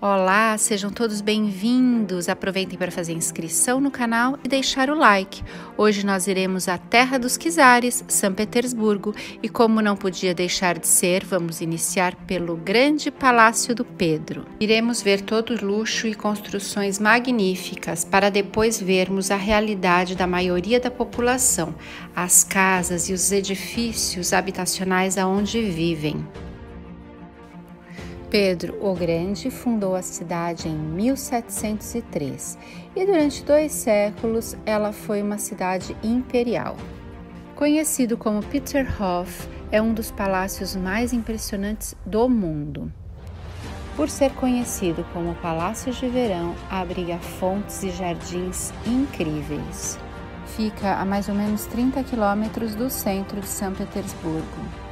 Olá, sejam todos bem-vindos. Aproveitem para fazer inscrição no canal e deixar o like. Hoje nós iremos à Terra dos Czares, São Petersburgo, e como não podia deixar de ser, vamos iniciar pelo Grande Palácio do Pedro. Iremos ver todo o luxo e construções magníficas para depois vermos a realidade da maioria da população, as casas e os edifícios habitacionais aonde vivem. Pedro o Grande fundou a cidade em 1703 e durante 2 séculos ela foi uma cidade imperial. Conhecido como Peterhof, é um dos palácios mais impressionantes do mundo. Por ser conhecido como Palácio de Verão, abriga fontes e jardins incríveis. Fica a mais ou menos 30 quilômetros do centro de São Petersburgo.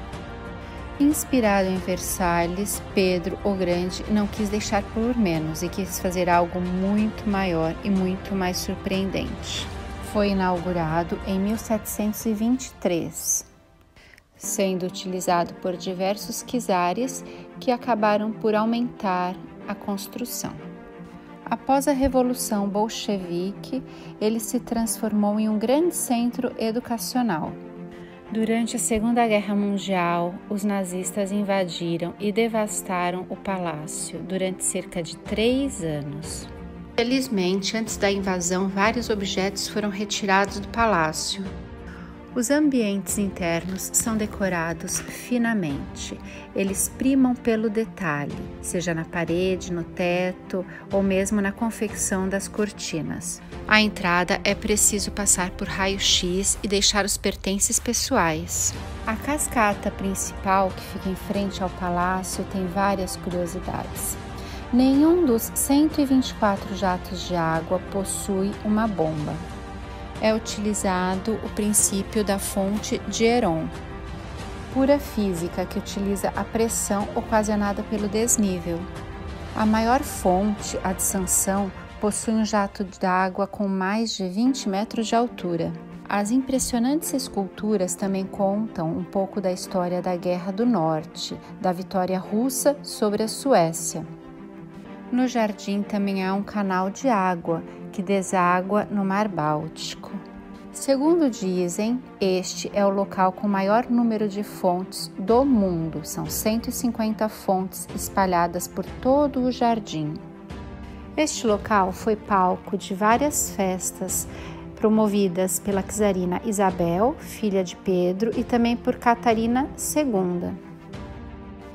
Inspirado em Versalhes, Pedro o Grande não quis deixar por menos e quis fazer algo muito maior e muito mais surpreendente. Foi inaugurado em 1723, sendo utilizado por diversos czares que acabaram por aumentar a construção. Após a Revolução Bolchevique, ele se transformou em um grande centro educacional. Durante a Segunda Guerra Mundial, os nazistas invadiram e devastaram o palácio durante cerca de 3 anos. Felizmente, antes da invasão, vários objetos foram retirados do palácio. Os ambientes internos são decorados finamente. Eles primam pelo detalhe, seja na parede, no teto ou mesmo na confecção das cortinas. A entrada é preciso passar por raio-x e deixar os pertences pessoais. A cascata principal, que fica em frente ao palácio, tem várias curiosidades. Nenhum dos 124 jatos de água possui uma bomba. É utilizado o princípio da fonte de Heron, pura física que utiliza a pressão ocasionada pelo desnível. A maior fonte, a de Sansão, possui um jato de água com mais de 20 metros de altura. As impressionantes esculturas também contam um pouco da história da Guerra do Norte, da vitória russa sobre a Suécia. No jardim também há um canal de água que deságua no Mar Báltico. Segundo dizem, este é o local com maior número de fontes do mundo. São 150 fontes espalhadas por todo o jardim. Este local foi palco de várias festas promovidas pela czarina Isabel, filha de Pedro, e também por Catarina II.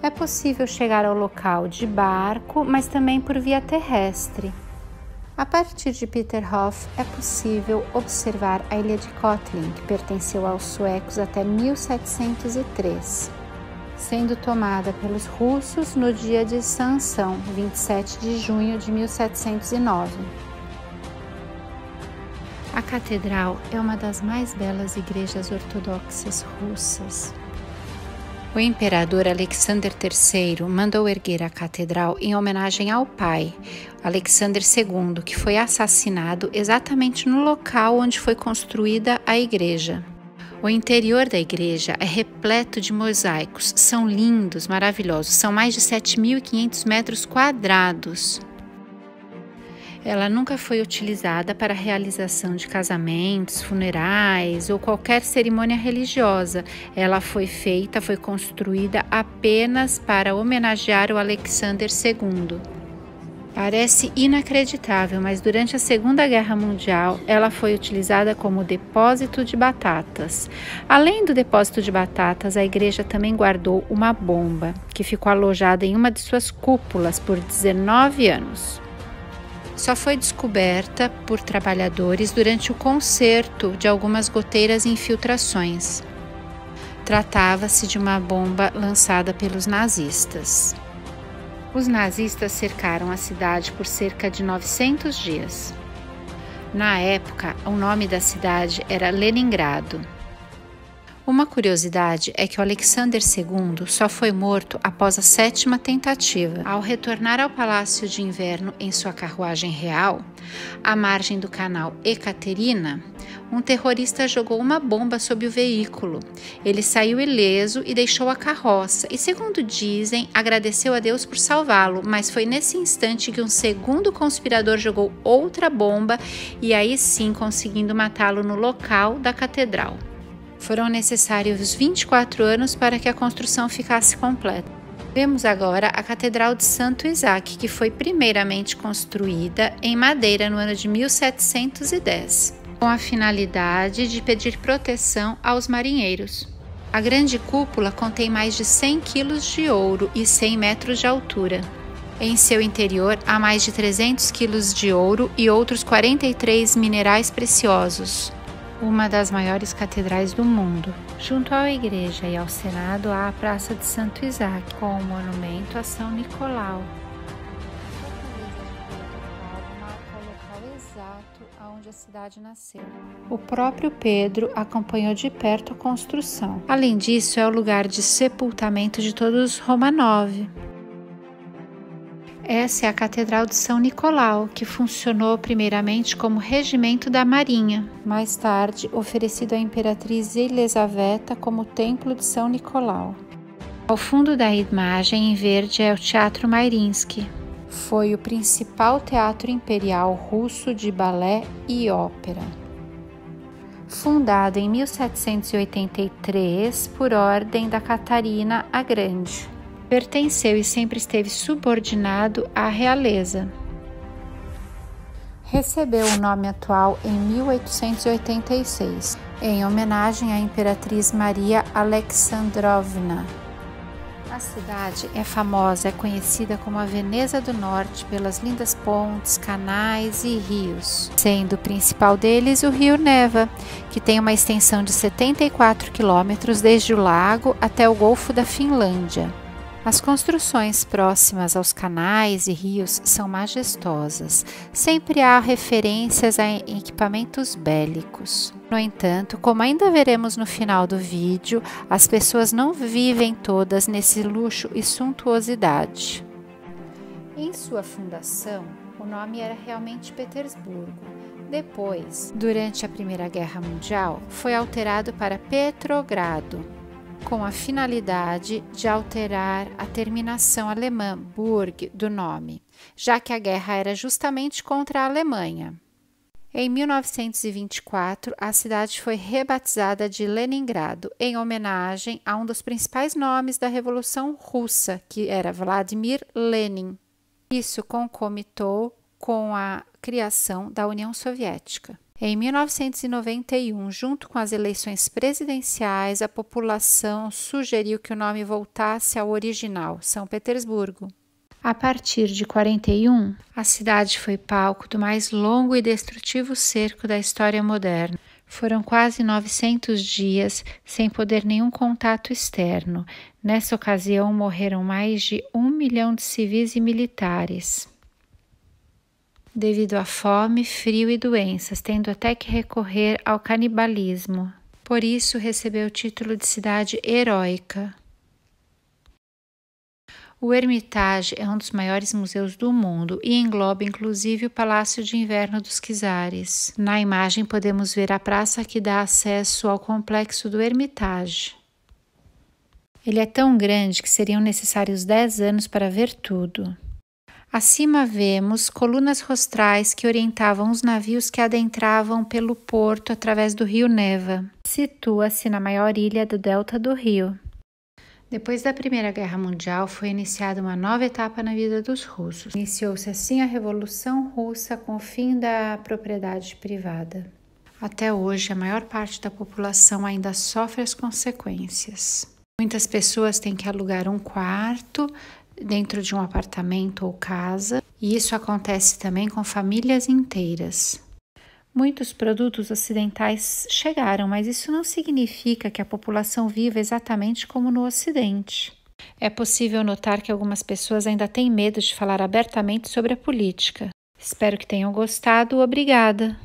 É possível chegar ao local de barco, mas também por via terrestre. A partir de Peterhof é possível observar a ilha de Kotlin, que pertenceu aos suecos até 1703, sendo tomada pelos russos no dia de Sanção, 27 de junho de 1709. A catedral é uma das mais belas igrejas ortodoxas russas. O imperador Alexandre III mandou erguer a catedral em homenagem ao pai, Alexandre II, que foi assassinado exatamente no local onde foi construída a igreja. O interior da igreja é repleto de mosaicos, são lindos, maravilhosos, são mais de 7.500 metros quadrados. Ela nunca foi utilizada para a realização de casamentos, funerais ou qualquer cerimônia religiosa. Ela foi construída apenas para homenagear o Alexandre II. Parece inacreditável, mas durante a Segunda Guerra Mundial, ela foi utilizada como depósito de batatas. Além do depósito de batatas, a igreja também guardou uma bomba, que ficou alojada em uma de suas cúpulas por 19 anos. Só foi descoberta por trabalhadores durante o conserto de algumas goteiras e infiltrações. Tratava-se de uma bomba lançada pelos nazistas. Os nazistas cercaram a cidade por cerca de 900 dias. Na época, o nome da cidade era Leningrado. Uma curiosidade é que o Alexander II só foi morto após a 7ª tentativa. Ao retornar ao Palácio de Inverno em sua carruagem real, à margem do canal Ekaterina, um terrorista jogou uma bomba sob o veículo. Ele saiu ileso e deixou a carroça e, segundo dizem, agradeceu a Deus por salvá-lo, mas foi nesse instante que um segundo conspirador jogou outra bomba e aí sim conseguindo matá-lo no local da catedral. Foram necessários 24 anos para que a construção ficasse completa. Vemos agora a Catedral de Santo Isaac, que foi primeiramente construída em madeira no ano de 1710, com a finalidade de pedir proteção aos marinheiros. A grande cúpula contém mais de 100 quilos de ouro e 100 metros de altura. Em seu interior há mais de 300 quilos de ouro e outros 43 minerais preciosos. Uma das maiores catedrais do mundo. Junto à igreja e ao Senado há a Praça de Santo Isaac, com o monumento a São Nicolau. Marca o local exato onde a cidade nasceu. O próprio Pedro acompanhou de perto a construção. Além disso, é o lugar de sepultamento de todos os Romanov. Essa é a Catedral de São Nicolau, que funcionou primeiramente como regimento da Marinha, mais tarde oferecido à Imperatriz Elisaveta como Templo de São Nicolau. Ao fundo da imagem em verde é o Teatro Mariinsky. Foi o principal teatro imperial russo de balé e ópera. Fundado em 1783 por ordem da Catarina a Grande. Pertenceu e sempre esteve subordinado à realeza. Recebeu o nome atual em 1886, em homenagem à Imperatriz Maria Alexandrovna. A cidade é famosa, é conhecida como a Veneza do Norte pelas lindas pontes, canais e rios, sendo o principal deles o rio Neva, que tem uma extensão de 74 quilômetros desde o lago até o Golfo da Finlândia. As construções próximas aos canais e rios são majestosas. Sempre há referências a equipamentos bélicos. No entanto, como ainda veremos no final do vídeo, as pessoas não vivem todas nesse luxo e suntuosidade. Em sua fundação, o nome era realmente Petersburgo. Depois, durante a Primeira Guerra Mundial, foi alterado para Petrogrado, com a finalidade de alterar a terminação alemã Burg do nome, já que a guerra era justamente contra a Alemanha. Em 1924, a cidade foi rebatizada de Leningrado, em homenagem a um dos principais nomes da Revolução Russa, que era Vladimir Lenin. Isso concomitou com a criação da União Soviética. Em 1991, junto com as eleições presidenciais, a população sugeriu que o nome voltasse ao original, São Petersburgo. A partir de 41, a cidade foi palco do mais longo e destrutivo cerco da história moderna. Foram quase 900 dias sem poder nenhum contato externo. Nessa ocasião, morreram mais de 1 milhão de civis e militares, devido a fome, frio e doenças, tendo até que recorrer ao canibalismo. Por isso, recebeu o título de cidade heróica. O Hermitage é um dos maiores museus do mundo e engloba inclusive o Palácio de Inverno dos Czares. Na imagem podemos ver a praça que dá acesso ao complexo do Hermitage. Ele é tão grande que seriam necessários 10 anos para ver tudo. Acima vemos colunas rostrais que orientavam os navios que adentravam pelo porto através do rio Neva. Situa-se na maior ilha do delta do rio. Depois da Primeira Guerra Mundial, foi iniciada uma nova etapa na vida dos russos. Iniciou-se assim a Revolução Russa com o fim da propriedade privada. Até hoje, a maior parte da população ainda sofre as consequências. Muitas pessoas têm que alugar um quarto dentro de um apartamento ou casa, e isso acontece também com famílias inteiras. Muitos produtos ocidentais chegaram, mas isso não significa que a população viva exatamente como no Ocidente. É possível notar que algumas pessoas ainda têm medo de falar abertamente sobre a política. Espero que tenham gostado. Obrigada!